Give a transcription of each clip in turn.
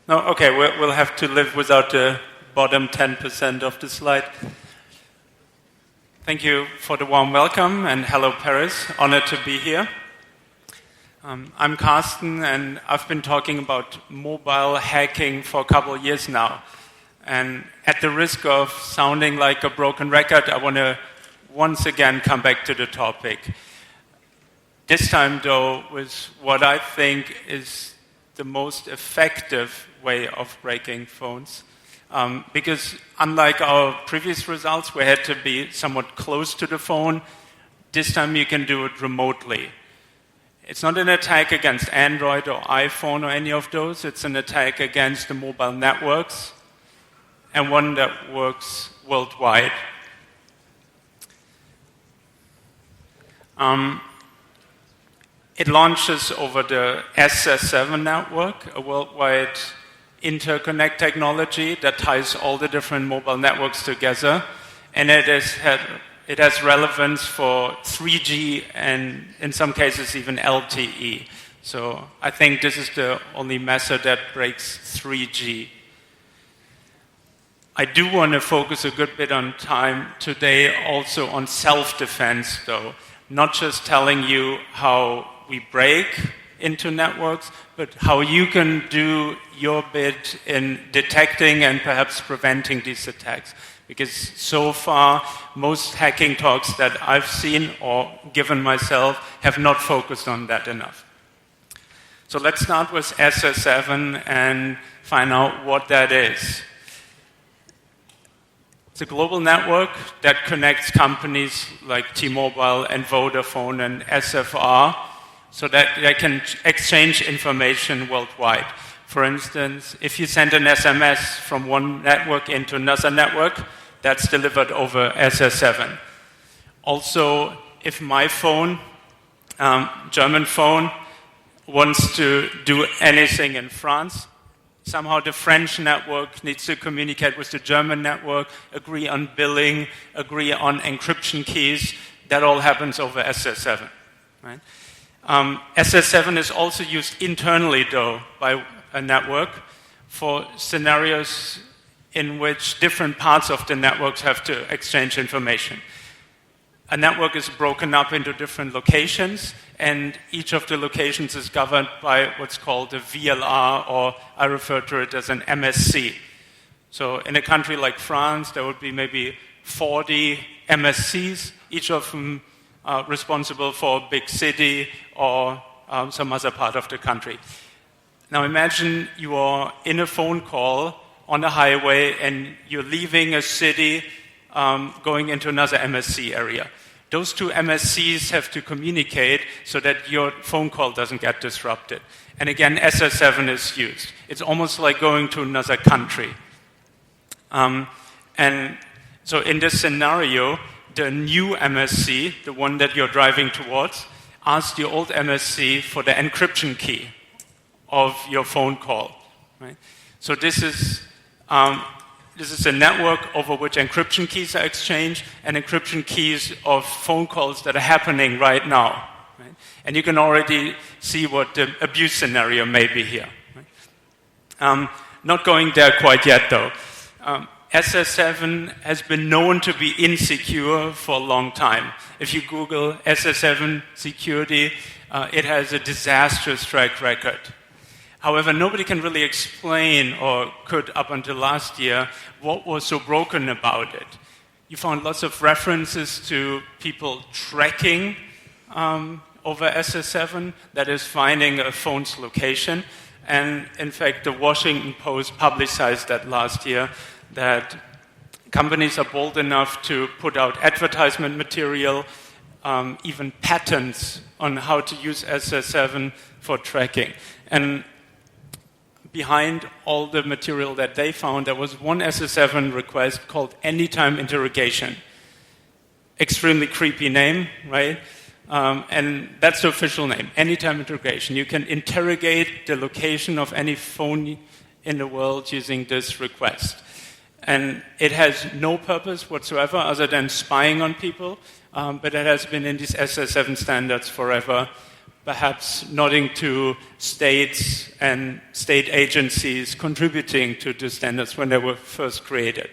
No, okay, we'll have to live without the bottom 10% of the slide. Thank you for the warm welcome, and hello Paris, honored to be here. I'm Karsten, and I've been talking about mobile hacking for a couple of years now. And at the risk of sounding like a broken record, I want to once again come back to the topic. This time, though, with what I think is the most effective way of breaking phones. Because unlike our previous results, we had to be somewhat close to the phone, this time you can do it remotely. It's not an attack against Android or iPhone or any of those. It's an attack against the mobile networks, and one that works worldwide. It launches over the SS7 network, a worldwide interconnect technology that ties all the different mobile networks together, and it has relevance for 3G and in some cases even LTE. So I think this is the only method that breaks 3G. I do want to focus a good bit on time today also on self-defense, though. Not just telling you how we break into networks, but how you can do your bit in detecting and perhaps preventing these attacks. Because so far, most hacking talks that I've seen or given myself have not focused on that enough. So let's start with SS7 and find out what that is. It's a global network that connects companies like T-Mobile and Vodafone and SFR so that they can exchange information worldwide. For instance, if you send an SMS from one network into another network, that's delivered over SS7. Also, if my phone, German phone, wants to do anything in France, somehow the French network needs to communicate with the German network, agree on billing, agree on encryption keys. That all happens over SS7. Right? SS7 is also used internally, though, by a network for scenarios in which different parts of the networks have to exchange information. A network is broken up into different locations, and each of the locations is governed by what's called a VLR, or I refer to it as an MSC. So in a country like France, there would be maybe 40 MSCs, each of them responsible for a big city or some other part of the country. Now imagine you are in a phone call on a highway and you're leaving a city going into another MSC area. Those two MSCs have to communicate so that your phone call doesn't get disrupted. And again, SS7 is used. It's almost like going to another country. And so in this scenario, the new MSC, the one that you're driving towards, asks the old MSC for the encryption key of your phone call. Right? So this is a network over which encryption keys are exchanged and encryption keys of phone calls that are happening right now. Right? And you can already see what the abuse scenario may be here. Right? Not going there quite yet, though. SS7 has been known to be insecure for a long time. If you Google SS7 security, it has a disastrous track record. However, nobody can really explain, or could up until last year, what was so broken about it. You found lots of references to people tracking over SS7, that is finding a phone's location. And in fact, the Washington Post publicized that last year, that companies are bold enough to put out advertisement material, even patents on how to use SS7 for tracking. And behind all the material that they found, there was one SS7 request called Anytime Interrogation. Extremely creepy name, right? And that's the official name, Anytime Interrogation. You can interrogate the location of any phone in the world using this request. And it has no purpose whatsoever other than spying on people, but it has been in these SS7 standards forever. perhaps nodding to states and state agencies contributing to the standards when they were first created.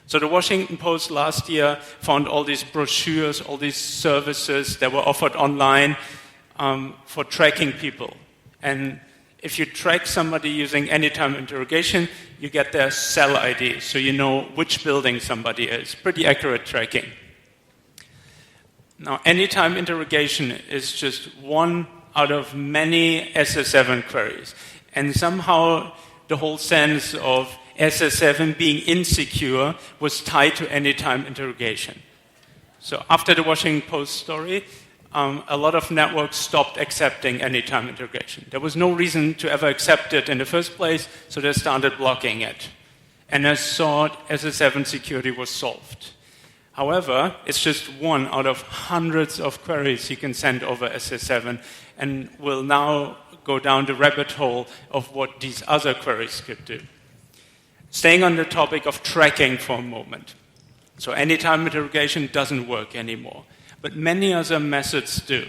So the Washington Post last year found all these brochures, all these services that were offered online for tracking people. And if you track somebody using anytime interrogation, you get their cell ID, so you know which building somebody is. Pretty accurate tracking. Now, anytime interrogation is just one out of many SS7 queries. And somehow the whole sense of SS7 being insecure was tied to anytime interrogation. So after the Washington Post story, a lot of networks stopped accepting anytime interrogation. There was no reason to ever accept it in the first place, so they started blocking it. And as thought, SS7 security was solved. However, it's just one out of hundreds of queries you can send over SS7, and will now go down the rabbit hole of what these other queries could do. Staying on the topic of tracking for a moment. So anytime interrogation doesn't work anymore, but many other methods do.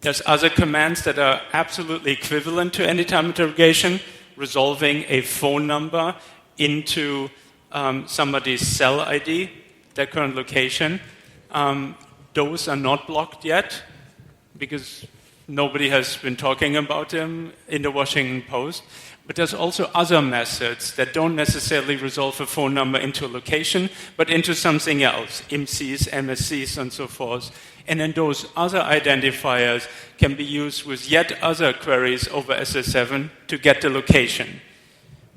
There's other commands that are absolutely equivalent to anytime interrogation, resolving a phone number into somebody's cell ID, their current location. Those are not blocked yet because nobody has been talking about them in the Washington Post. But there's also other methods that don't necessarily resolve a phone number into a location, but into something else, IMSIs, MSCs, and so forth. And then those other identifiers can be used with yet other queries over SS7 to get the location.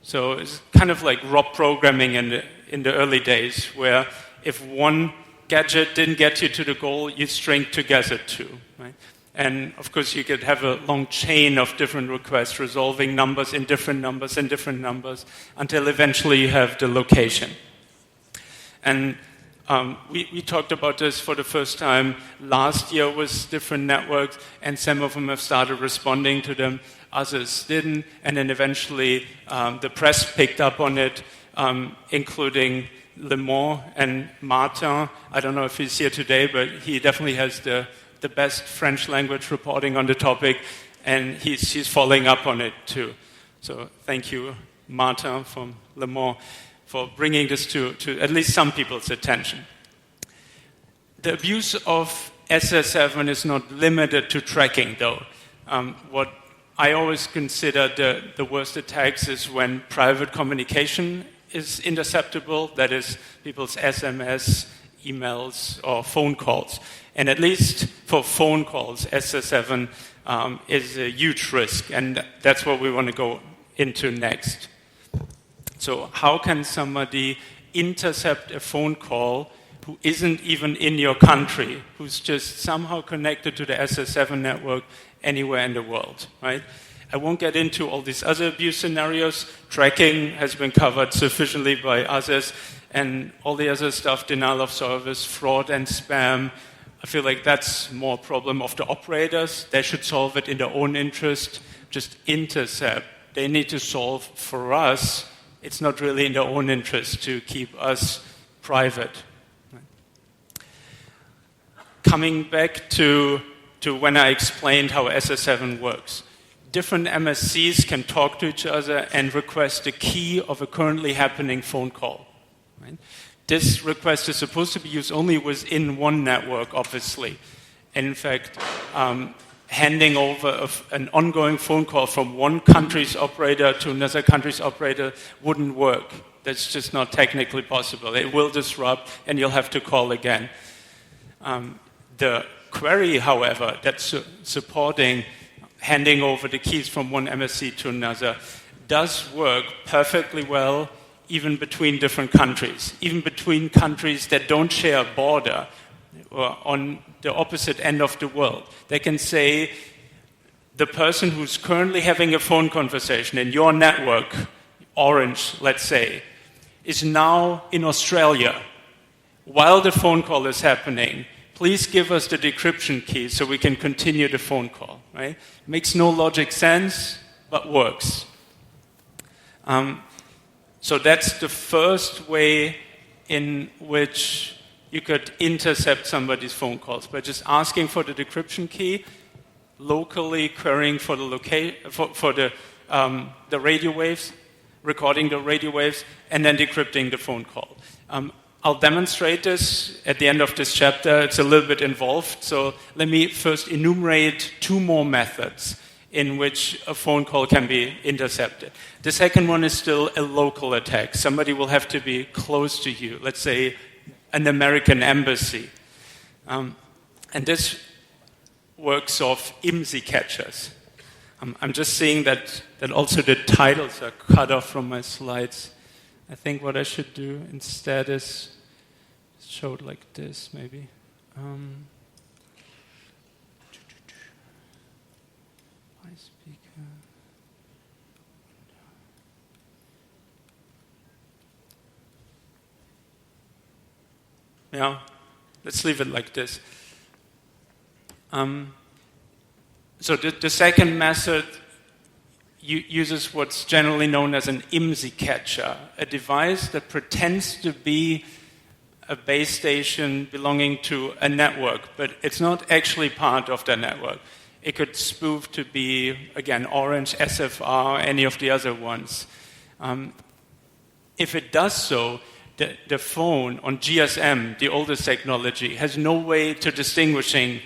So it's kind of like ROP programming in the early days, where if one gadget didn't get you to the goal, you string together two, right? And of course, you could have a long chain of different requests resolving numbers in different numbers and different numbers until eventually you have the location. And we talked about this for the first time last year with different networks, and some of them have started responding to them, others didn't. And then eventually the press picked up on it, including Le Mans and Martin. I don't know if he's here today, but he definitely has the best French language reporting on the topic, and he's following up on it too. So thank you, Martin from Le Mans, for bringing this to at least some people's attention. The abuse of SS7 is not limited to tracking, though. What I always consider the worst attacks is when private communication is interceptable, that is, people's SMS, emails, or phone calls. And at least for phone calls, SS7 is a huge risk, and that's what we want to go into next. So how can somebody intercept a phone call who isn't even in your country, who's just somehow connected to the SS7 network anywhere in the world, right? I won't get into all these other abuse scenarios. Tracking has been covered sufficiently by others, and all the other stuff, denial of service, fraud, and spam. I feel like that's more a problem of the operators. They should solve it in their own interest. Just intercept. They need to solve for us. It's not really in their own interest to keep us private. Coming back to when I explained how SS7 works. Different MSCs can talk to each other and request the key of a currently happening phone call. Right? This request is supposed to be used only within one network, obviously. And in fact, handing over an ongoing phone call from one country's operator to another country's operator wouldn't work. That's just not technically possible. It will disrupt, and you'll have to call again. The query, however, that's supporting handing over the keys from one MSC to another does work perfectly well even between different countries, even between countries that don't share a border or on the opposite end of the world. They can say the person who's currently having a phone conversation in your network, Orange, let's say, is now in Australia. While the phone call is happening, please give us the decryption key so we can continue the phone call. Right? Makes no logic sense, but works. So that's the first way in which you could intercept somebody's phone calls by just asking for the decryption key. locally querying for the radio waves, recording the radio waves, and then decrypting the phone call. I'll demonstrate this at the end of this chapter. It's a little bit involved, so let me first enumerate 2 more methods in which a phone call can be intercepted. The second one is still a local attack. Somebody will have to be close to you, let's say an American embassy. And this works off IMSI catchers. I'm just seeing that also the titles are cut off from my slides. I think what I should do instead is show it like this, maybe. My speaker. Yeah, let's leave it like this. So the second method uses what's generally known as an IMSI catcher, a device that pretends to be a base station belonging to a network, but it's not actually part of the network. It could spoof to be, again, Orange, SFR, any of the other ones. If it does so, the phone on GSM, the oldest technology, has no way to distinguishing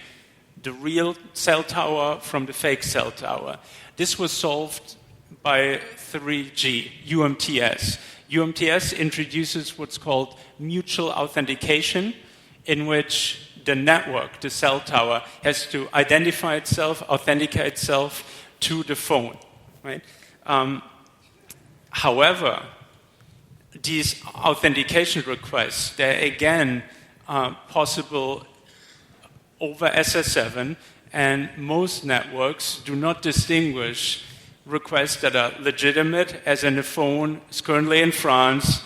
the real cell tower from the fake cell tower. This was solved by 3G, UMTS. UMTS introduces what's called mutual authentication, in which the network, the cell tower, has to identify itself, authenticate itself to the phone. Right? However, these authentication requests, they're again possible over SS7, and most networks do not distinguish requests that are legitimate, as in a phone is currently in France,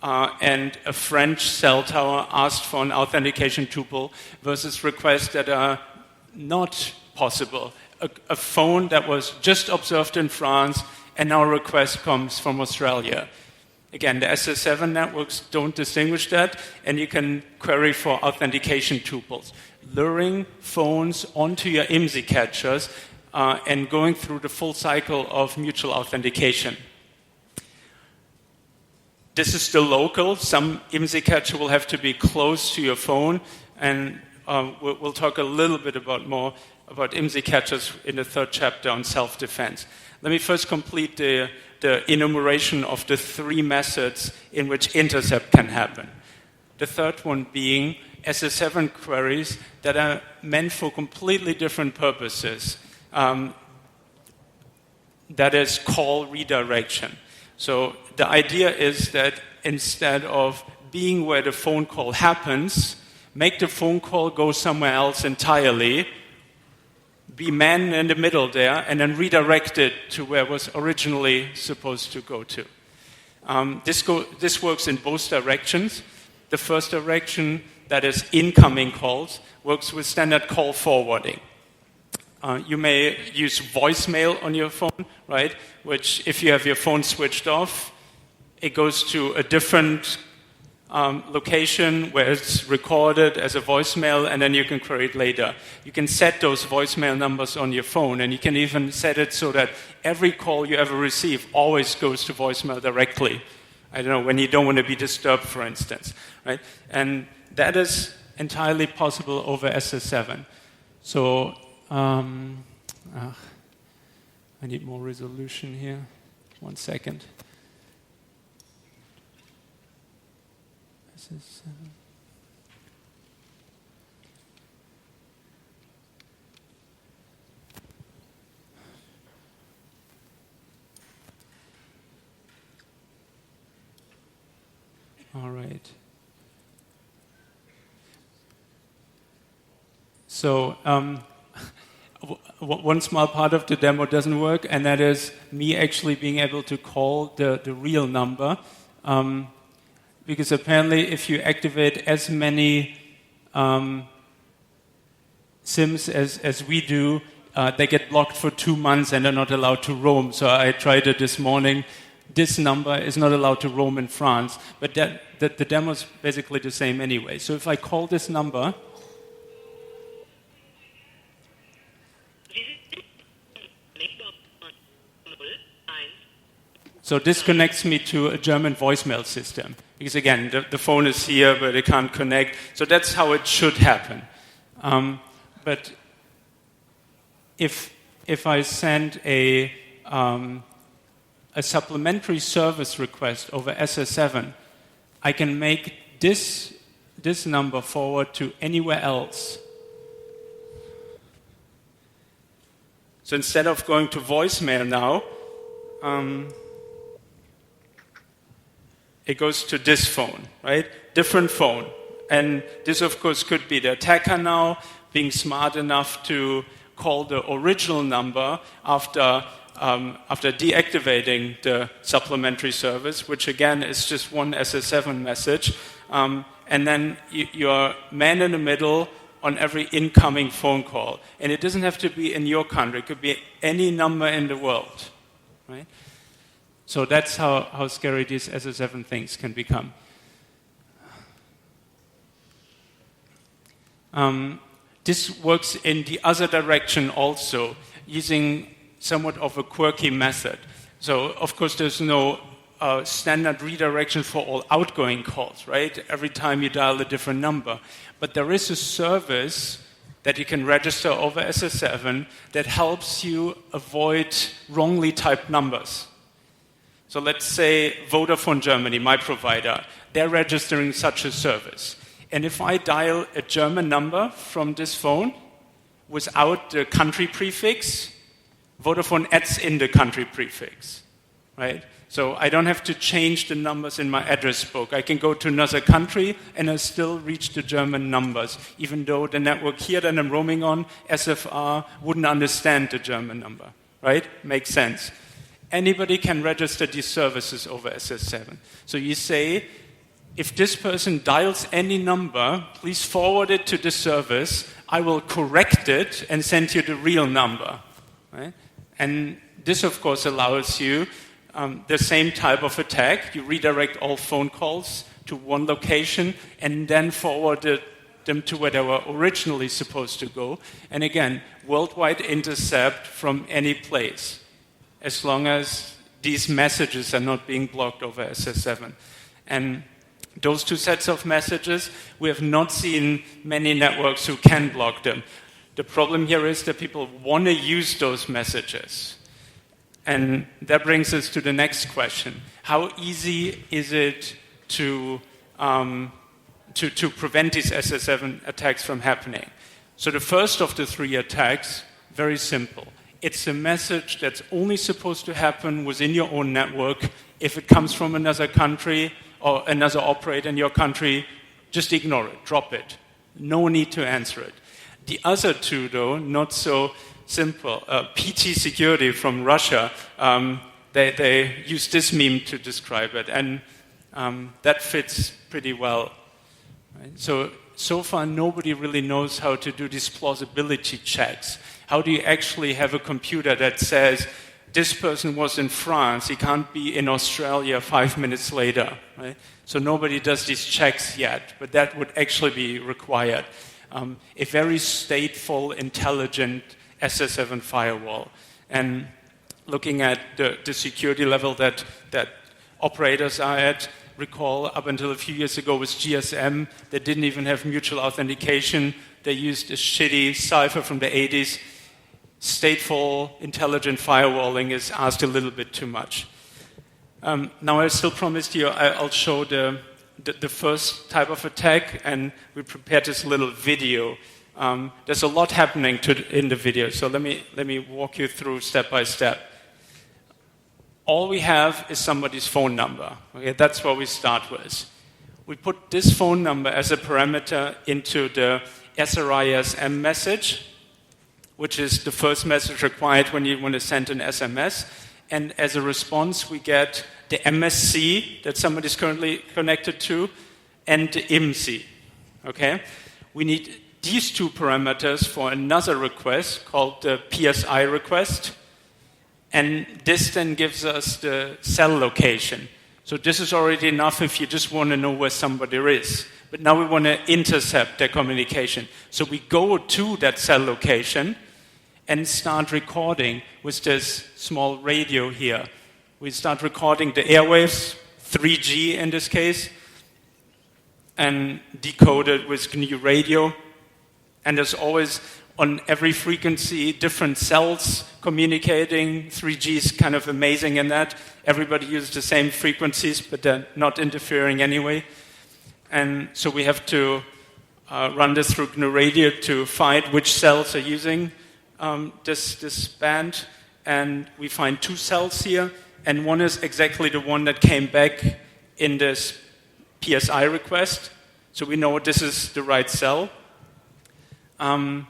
and a French cell tower asked for an authentication tuple, versus requests that are not possible. A phone that was just observed in France, and now a request comes from Australia. Again, the SS7 networks don't distinguish that, and you can query for authentication tuples, luring phones onto your IMSI catchers and going through the full cycle of mutual authentication. This is still local. Some IMSI catcher will have to be close to your phone, and we'll talk a little bit more about IMSI catchers in the 3rd chapter on self-defense. Let me first complete the enumeration of the 3 methods in which intercept can happen. The third one being SS7 queries that are meant for completely different purposes. That is call redirection. So the idea is that instead of being where the phone call happens, make the phone call go somewhere else entirely, be man in the middle there, and then redirect it to where it was originally supposed to go to. This works in both directions. The first direction, that is incoming calls, works with standard call forwarding. You may use voicemail on your phone, right? Which, if you have your phone switched off, it goes to a different location where it's recorded as a voicemail, and then you can query it later. You can set those voicemail numbers on your phone, and you can even set it so that every call you ever receive always goes to voicemail directly. I don't know, when you don't want to be disturbed, for instance, right? And that is entirely possible over SS7. So, I need more resolution here. 1 second. SS7. All right. So, one small part of the demo doesn't work, and that is me actually being able to call the real number. Because apparently if you activate as many SIMs as we do, they get blocked for 2 months and they're not allowed to roam. So I tried it this morning. This number is not allowed to roam in France, but the demo is basically the same anyway. So if I call this number, So this connects me to a German voicemail system. Because again, the phone is here, but it can't connect. So that's how it should happen. But if I send a supplementary service request over SS7, I can make this number forward to anywhere else. So instead of going to voicemail now, it goes to this phone, right? Different phone. And this, of course, could be the attacker now being smart enough to call the original number after deactivating the supplementary service, which again is just one SS7 message. And then you're man in the middle on every incoming phone call. And it doesn't have to be in your country. It could be any number in the world, right? So that's how scary these SS7 things can become. This works in the other direction also, using somewhat of a quirky method. So, of course, there's no standard redirection for all outgoing calls, right? Every time you dial a different number. But there is a service that you can register over SS7 that helps you avoid wrongly typed numbers. So let's say Vodafone Germany, my provider, they're registering such a service. And if I dial a German number from this phone without the country prefix, Vodafone adds in the country prefix, right? So I don't have to change the numbers in my address book. I can go to another country and I still reach the German numbers, even though the network here that I'm roaming on, SFR, wouldn't understand the German number, right? Makes sense. Anybody can register these services over SS7. So you say, if this person dials any number, please forward it to the service. I will correct it and send you the real number. Right? And this, of course, allows you the same type of attack. You redirect all phone calls to one location and then forward them to where they were originally supposed to go. And again, worldwide intercept from any place, as long as these messages are not being blocked over SS7. And those two sets of messages, we have not seen many networks who can block them. The problem here is that people want to use those messages. And that brings us to the next question. How easy is it to prevent these SS7 attacks from happening? So the first of the three attacks, very simple. It's a message that's only supposed to happen within your own network. If it comes from another country or another operator in your country, just ignore it, drop it. No need to answer it. The other two, though, not so simple. PT Security from Russia, they use this meme to describe it, and that fits pretty well. Right? So far, nobody really knows how to do these plausibility checks. How do you actually have a computer that says, this person was in France, he can't be in Australia 5 minutes later, right? So nobody does these checks yet, but that would actually be required. A very stateful, intelligent SS7 firewall. And looking at the security level that operators are at, recall up until a few years ago with GSM, they didn't even have mutual authentication. They used a shitty cipher from the 80s. Stateful, intelligent firewalling is asked a little bit too much. Now I still promised you I'll show the first type of attack, and we prepared this little video. There's a lot happening in the video, so let me walk you through step by step. All we have is somebody's phone number. Okay, that's what we start with. We put this phone number as a parameter into the SRISM message, which is the first message required when you want to send an SMS. And as a response, we get the MSC that somebody is currently connected to and the IMSI. Okay? We need these two parameters for another request called the PSI request. And this then gives us the cell location. So this is already enough if you just want to know where somebody is. But now we want to intercept their communication. So we go to that cell location and start recording with this small radio here, we start recording the airwaves, 3G in this case, and decode it with GNU radio. And there's always, on every frequency, different cells communicating. 3G is kind of amazing in that. Everybody uses the same frequencies, but they're not interfering anyway. And so we have to run this through GNU radio to find which cells are using this band. And we find 2 cells here, and one is exactly the one that came back in this PSI request. So we know this is the right cell. The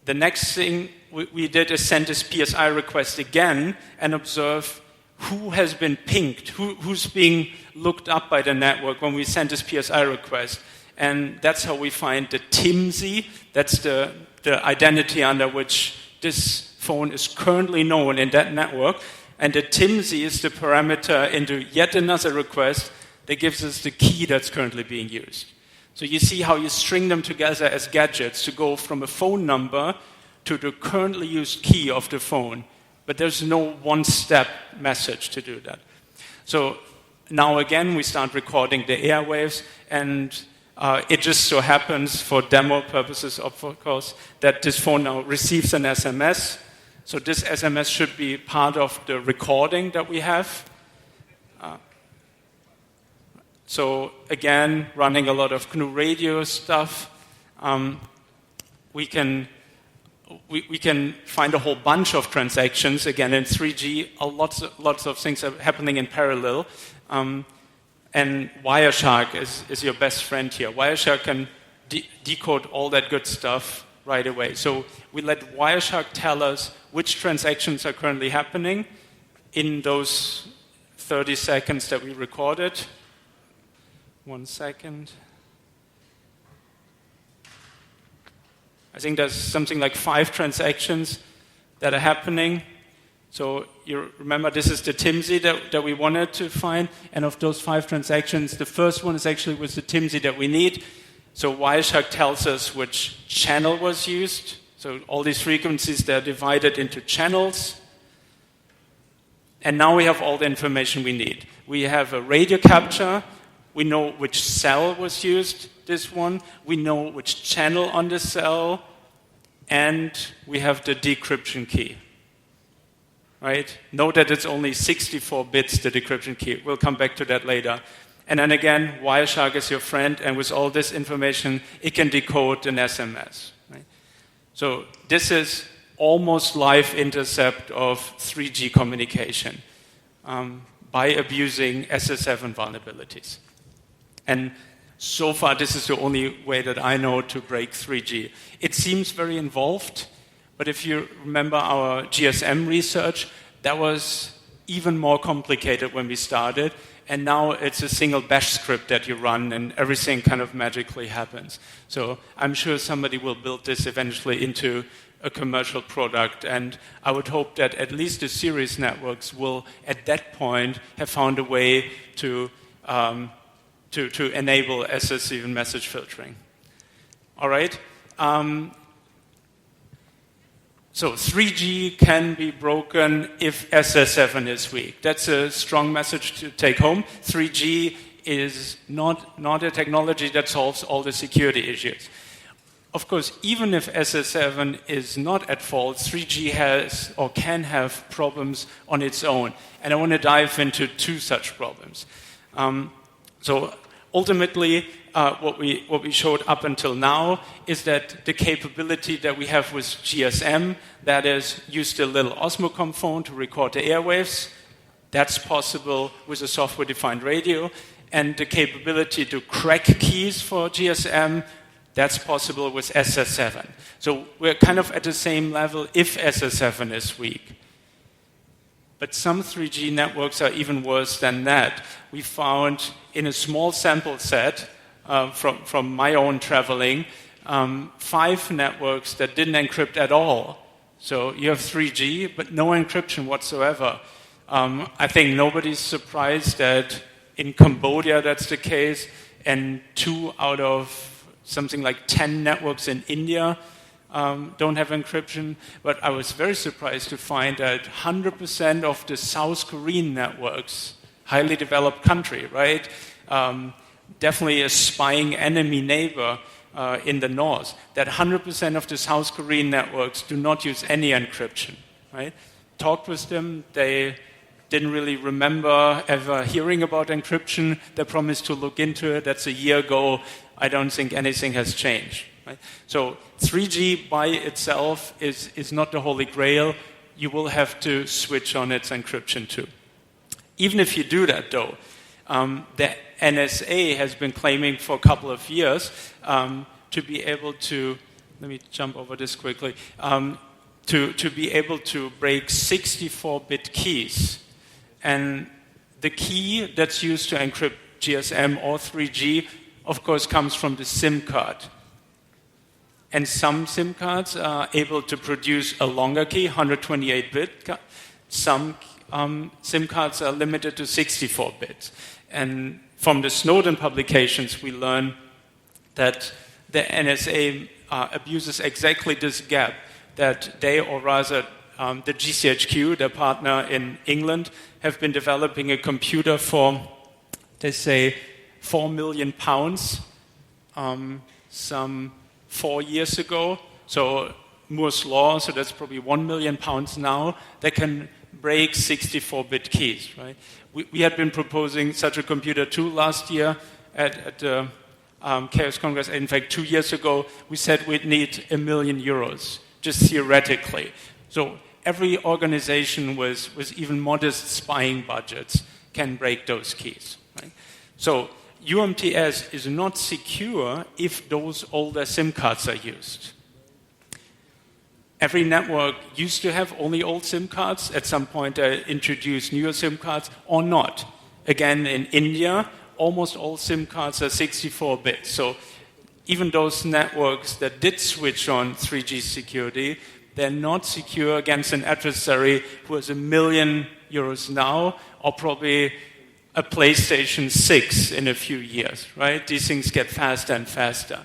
next thing we did is send this PSI request again and observe who has been pinged, who's being looked up by the network when we send this PSI request. And that's how we find the TIMSI. That's the identity under which this phone is currently known in that network. And the TIMSI is the parameter into yet another request that gives us the key that's currently being used. So you see how you string them together as gadgets to go from a phone number to the currently used key of the phone. But there's no one-step message to do that. So now again, we start recording the airwaves, and it just so happens, for demo purposes, of course, that this phone now receives an SMS. So this SMS should be part of the recording that we have. So again, running a lot of GNU radio stuff, we can find a whole bunch of transactions. Again, in 3G, lots of things are happening in parallel. And Wireshark is your best friend here. Wireshark can decode all that good stuff right away. So we let Wireshark tell us which transactions are currently happening in those 30 seconds that we recorded. 1 second. I think there's something like 5 transactions that are happening. So you remember, this is the TIMSI that we wanted to find. And of those 5 transactions, the first one is actually with the TIMSI that we need. So Wireshark tells us which channel was used. So all these frequencies, they're divided into channels. And now we have all the information we need. We have a radio capture. We know which cell was used, this one. We know which channel on the cell. And we have the decryption key. Right? Note that it's only 64 bits, the decryption key. We'll come back to that later. And then again, Wireshark is your friend, and with all this information, it can decode an SMS. Right? So this is almost live intercept of 3G communication by abusing SS7 vulnerabilities. And so far, this is the only way that I know to break 3G. It seems very involved, but if you remember our GSM research, that was even more complicated when we started. And now it's a single bash script that you run, and everything kind of magically happens. So I'm sure somebody will build this eventually into a commercial product. And I would hope that at least the series networks will, at that point, have found a way to enable SS7 message filtering. All right. So 3G can be broken if SS7 is weak. That's a strong message to take home. 3G is not a technology that solves all the security issues. Of course, even if SS7 is not at fault, 3G has or can have problems on its own. And I want to dive into 2 such problems. So ultimately, what we showed up until now is that the capability that we have with GSM, that is, use the little Osmocom phone to record the airwaves, that's possible with a software-defined radio. And the capability to crack keys for GSM, that's possible with SS7. So we're kind of at the same level if SS7 is weak. But some 3G networks are even worse than that. We found in a small sample set from my own traveling, 5 networks that didn't encrypt at all. So you have 3G, but no encryption whatsoever. I think nobody's surprised that in Cambodia that's the case, and 2 out of something like 10 networks in India don't have encryption, but I was very surprised to find that 100% of the South Korean networks, highly developed country, right? Definitely a spying enemy neighbor in the north, that 100% of the South Korean networks do not use any encryption, right? Talked with them, they didn't really remember ever hearing about encryption. They promised to look into it. That's a year ago. I don't think anything has changed. Right? So 3G by itself is not the holy grail. You will have to switch on its encryption too. Even if you do that though, the NSA has been claiming for a couple of years to be able to, let me jump over this quickly, to be able to break 64-bit keys. And the key that's used to encrypt GSM or 3G, of course, comes from the SIM card. And some SIM cards are able to produce a longer key, 128-bit. Some SIM cards are limited to 64 bits. And from the Snowden publications, we learn that the NSA abuses exactly this gap, that they, or rather the GCHQ, their partner in England, have been developing a computer for, they say, £4 million some 4 years ago. So Moore's Law, so that's probably £1 million now, that can break 64-bit keys, right? We had been proposing such a computer too last year at the Chaos Congress. In fact, 2 years ago, we said we'd need €1 million, just theoretically. So every organization with even modest spying budgets can break those keys. Right? So UMTS is not secure if those older SIM cards are used. Every network used to have only old SIM cards. At some point, they introduced newer SIM cards, or not. Again, in India, almost all SIM cards are 64-bit. So even those networks that did switch on 3G security, they're not secure against an adversary who has €1 million now, or probably a PlayStation 6 in a few years, right? These things get faster and faster.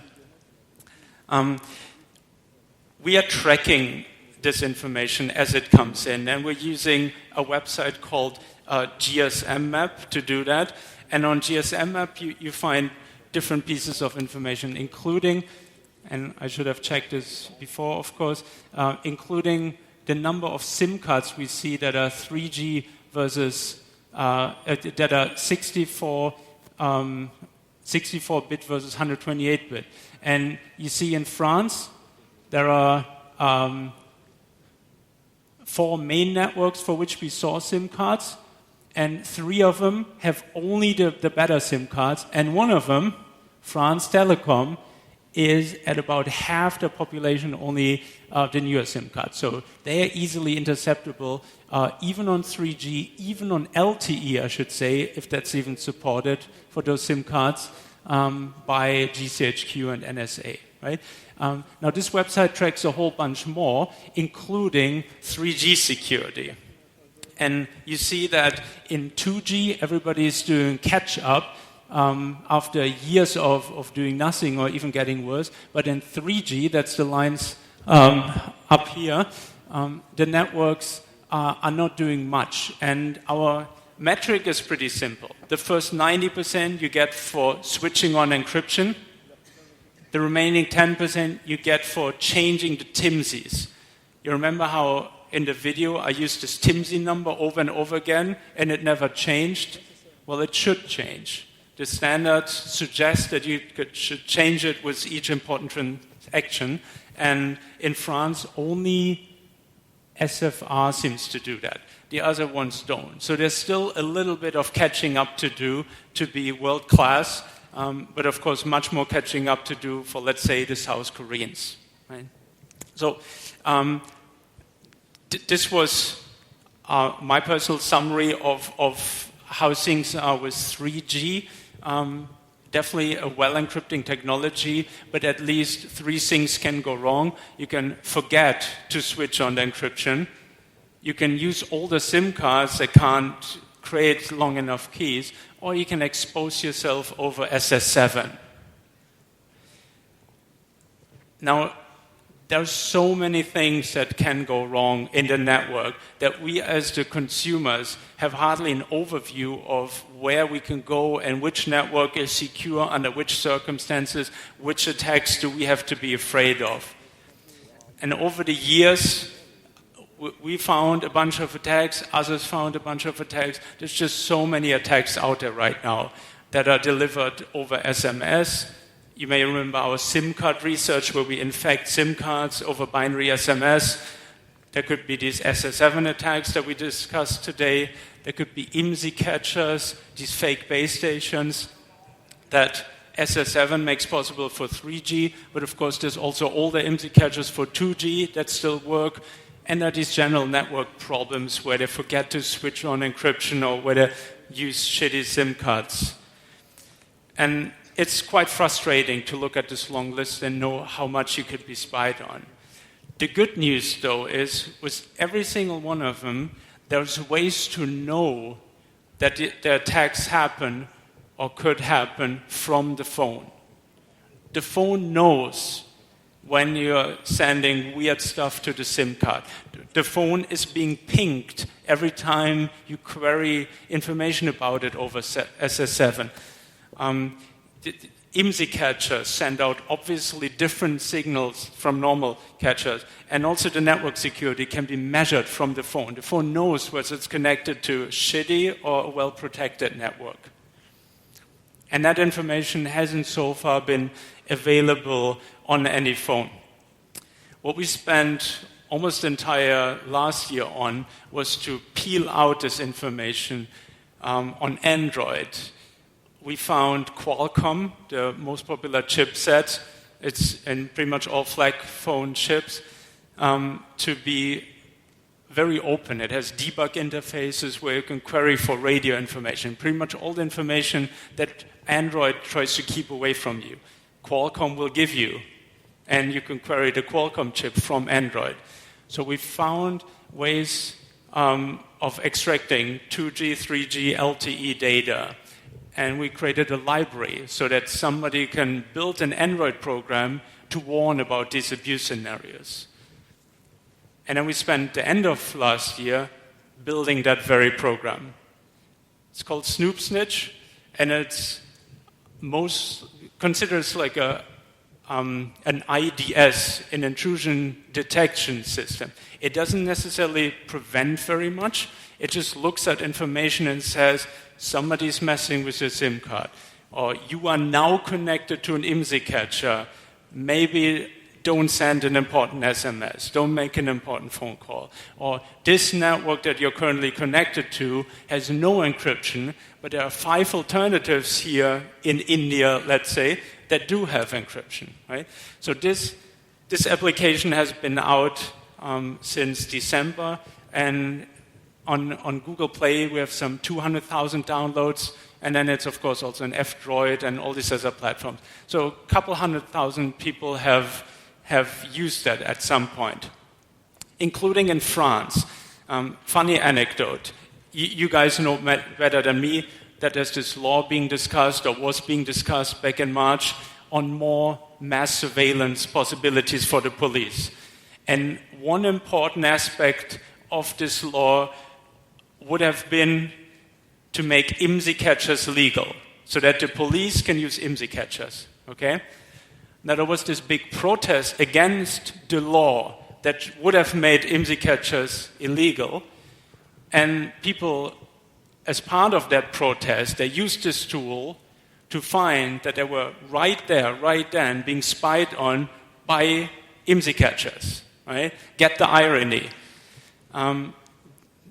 We are tracking this information as it comes in, and we're using a website called GSM Map to do that. And on GSM Map, you find different pieces of information, including, and I should have checked this before, of course, including the number of SIM cards we see that are 3G versus, that are 64-bit versus 128-bit. And you see in France, there are 4 main networks for which we saw SIM cards, and 3 of them have only the better SIM cards, and one of them, France Telecom, is at about half the population only the newer SIM cards. So they are easily interceptable, even on 3G, even on LTE, I should say, if that's even supported for those SIM cards, by GCHQ and NSA. Right? Now, this website tracks a whole bunch more, including 3G security. And you see that in 2G, everybody is doing catch-up after years of doing nothing or even getting worse. But in 3G, that's the lines up here, the networks are not doing much. And our metric is pretty simple. The first 90% you get for switching on encryption. The remaining 10% you get for changing the TIMSIs. You remember how in the video I used this TIMSI number over and over again and it never changed? Well, it should change. The standards suggest that you should change it with each important transaction, and in France only SFR seems to do that. The other ones don't. So there's still a little bit of catching up to do to be world-class. But of course, much more catching up to do for, let's say, the South Koreans. Right? So this was my personal summary of how things are with 3G. Definitely a well-encrypting technology, but at least 3 things can go wrong. You can forget to switch on the encryption. You can use older SIM cards that can't create long enough keys, or you can expose yourself over SS7. Now, There's so many things that can go wrong in the network that we as the consumers have hardly an overview of where we can go and which network is secure under which circumstances, which attacks do we have to be afraid of. And over the years, we found a bunch of attacks, others found a bunch of attacks. There's just so many attacks out there right now that are delivered over SMS. You may remember our SIM card research where we infect SIM cards over binary SMS. There could be these SS7 attacks that we discussed today. There could be IMSI catchers, these fake base stations that SS7 makes possible for 3G, but of course there's also older IMSI catchers for 2G that still work. And there are these general network problems where they forget to switch on encryption or where they use shitty SIM cards. And it's quite frustrating to look at this long list and know how much you could be spied on. The good news, though, is with every single one of them, there's ways to know that the attacks happen or could happen from the phone. The phone knows when you're sending weird stuff to the SIM card. The phone is being pinged every time you query information about it over SS7. The IMSI catchers send out obviously different signals from normal catchers, and also the network security can be measured from the phone. The phone knows whether it's connected to a shitty or a well-protected network. And that information hasn't so far been available on any phone. What we spent almost the entire last year on was to peel out this information on Android. We found Qualcomm, the most popular chipset, it's in pretty much all flagship phone chips, to be very open. It has debug interfaces where you can query for radio information. Pretty much all the information that Android tries to keep away from you, Qualcomm will give you. And you can query the Qualcomm chip from Android. So we found ways of extracting 2G, 3G, LTE data. And we created a library so that somebody can build an Android program to warn about these abuse scenarios. And then we spent the end of last year building that very program. It's called SnoopSnitch, and it's considered like an IDS, an intrusion detection system. It doesn't necessarily prevent very much. It just looks at information and says, somebody's messing with your SIM card, or you are now connected to an IMSI catcher. Maybe don't send an important SMS, don't make an important phone call. Or this network that you're currently connected to has no encryption, but there are 5 alternatives here in India, let's say, that do have encryption, right? So this application has been out since December, and on Google Play we have some 200,000 downloads, and then it's of course also an F-Droid and all these other platforms. So a couple 100,000 people have used that at some point, including in France. Funny anecdote, you guys know better than me that there's this law being discussed, or was being discussed back in March, on more mass surveillance possibilities for the police. And one important aspect of this law would have been to make IMSI catchers legal, so that the police can use IMSI catchers, okay? Now there was this big protest against the law that would have made IMSI catchers illegal, and people, as part of that protest, they used this tool to find that they were right there, right then, being spied on by IMSI catchers, right? Get the irony. And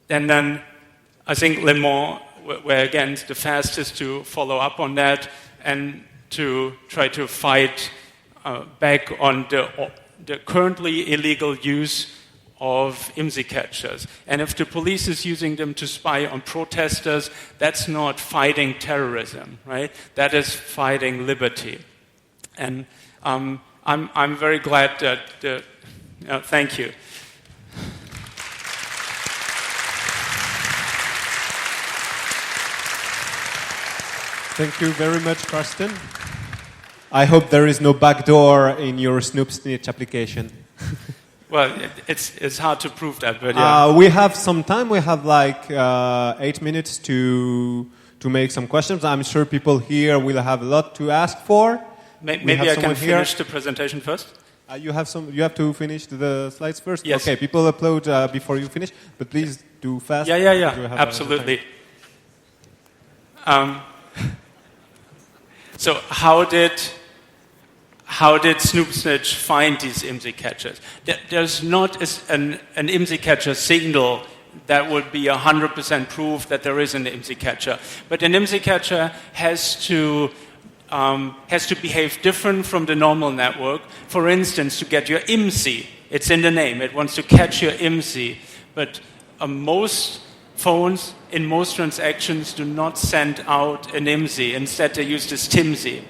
then I think Le Mans were again the fastest to follow up on that and to try to fight back on the currently illegal use of IMSI catchers. And if the police is using them to spy on protesters, that's not fighting terrorism, right? That is fighting liberty. And I'm very glad that thank you. Thank you very much, Karsten. I hope there is no backdoor in your SnoopSnitch application. Well, it's hard to prove that, but yeah. We have some time. We have like 8 minutes to make some questions. I'm sure people here will have a lot to ask for. Maybe I can finish the presentation first. You have to finish the slides first. Yes. Okay. People upload before you finish, but please do fast. Yeah. Absolutely. So how did SnoopSnitch find these IMSI catchers? There's not an IMSI catcher signal that would be 100% proof that there is an IMSI catcher. But an IMSI catcher has to behave different from the normal network. For instance, to get your IMSI, it's in the name. It wants to catch your IMSI. But most phones in most transactions do not send out an IMSI. Instead, they use this TIMSI.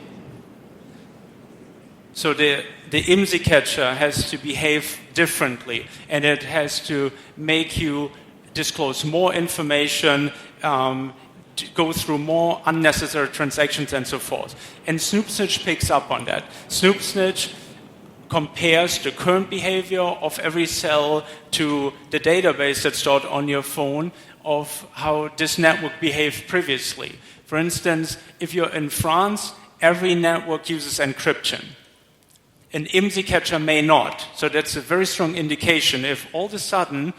So the IMSI catcher has to behave differently, and it has to make you disclose more information, to go through more unnecessary transactions and so forth. And SnoopSnitch picks up on that. SnoopSnitch compares the current behavior of every cell to the database that's stored on your phone of how this network behaved previously. For instance, if you're in France, every network uses encryption. An IMSI catcher may not. So that's a very strong indication. If all of a sudden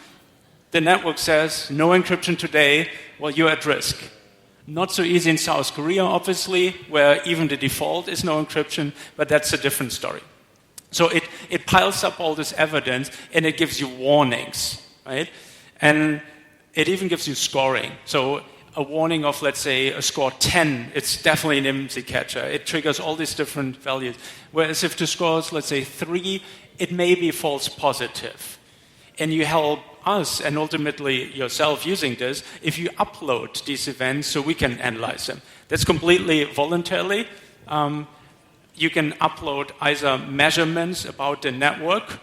the network says no encryption today, well, you're at risk. Not so easy in South Korea, obviously, where even the default is no encryption, but that's a different story. So it piles up all this evidence, and it gives you warnings, right? And it even gives you scoring. So a warning of, let's say, a score 10, it's definitely an IMSI catcher. It triggers all these different values. Whereas if the score is, let's say, 3, it may be false positive. And you help us, and ultimately yourself using this, if you upload these events so we can analyze them. That's completely voluntarily. You can upload either measurements about the network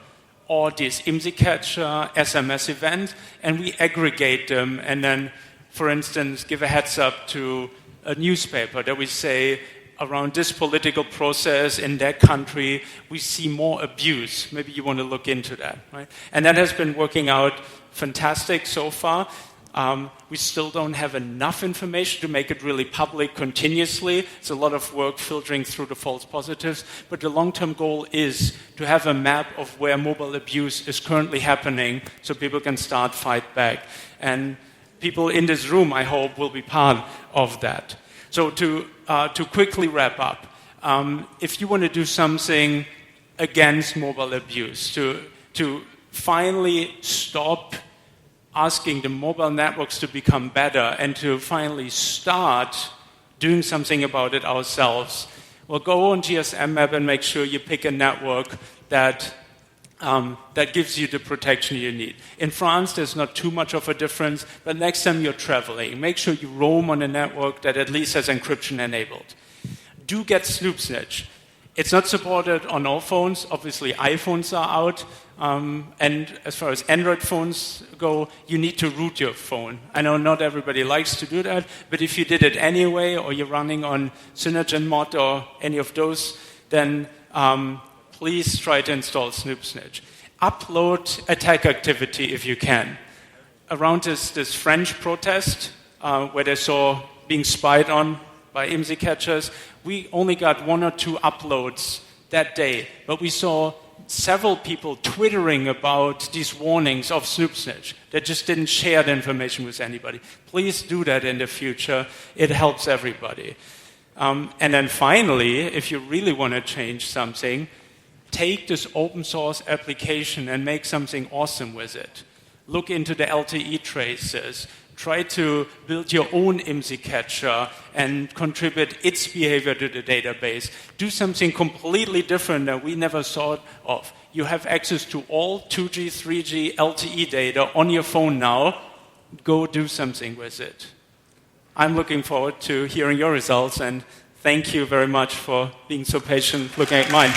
or this IMSI catcher SMS event, and we aggregate them and then, for instance, give a heads up to a newspaper that we say, around this political process in that country, we see more abuse. Maybe you want to look into that, right? And that has been working out fantastic so far. We still don't have enough information to make it really public continuously. It's a lot of work filtering through the false positives. But the long-term goal is to have a map of where mobile abuse is currently happening so people can start fight back. And people in this room, I hope, will be part of that. So to quickly wrap up, if you want to do something against mobile abuse, to finally stop asking the mobile networks to become better and to finally start doing something about it ourselves, well, go on GSM Map and make sure you pick a network that gives you the protection you need. In France, there's not too much of a difference, but next time you're traveling, make sure you roam on a network that at least has encryption enabled. Do get SnoopSnitch. It's not supported on all phones. Obviously, iPhones are out. And as far as Android phones go, you need to root your phone. I know not everybody likes to do that, but if you did it anyway, or you're running on CyanogenMod or any of those, then please try to install SnoopSnitch. Upload attack activity if you can. Around this French protest, where they saw being spied on by IMSI catchers, we only got 1 or 2 uploads that day, but we saw several people twittering about these warnings of SnoopSnitch that just didn't share the information with anybody. Please do that in the future. It helps everybody. And then finally, if you really want to change something, take this open source application and make something awesome with it. Look into the LTE traces. Try to build your own IMSI catcher and contribute its behavior to the database. Do something completely different that we never thought of. You have access to all 2G, 3G, LTE data on your phone now. Go do something with it. I'm looking forward to hearing your results, and thank you very much for being so patient looking at mine.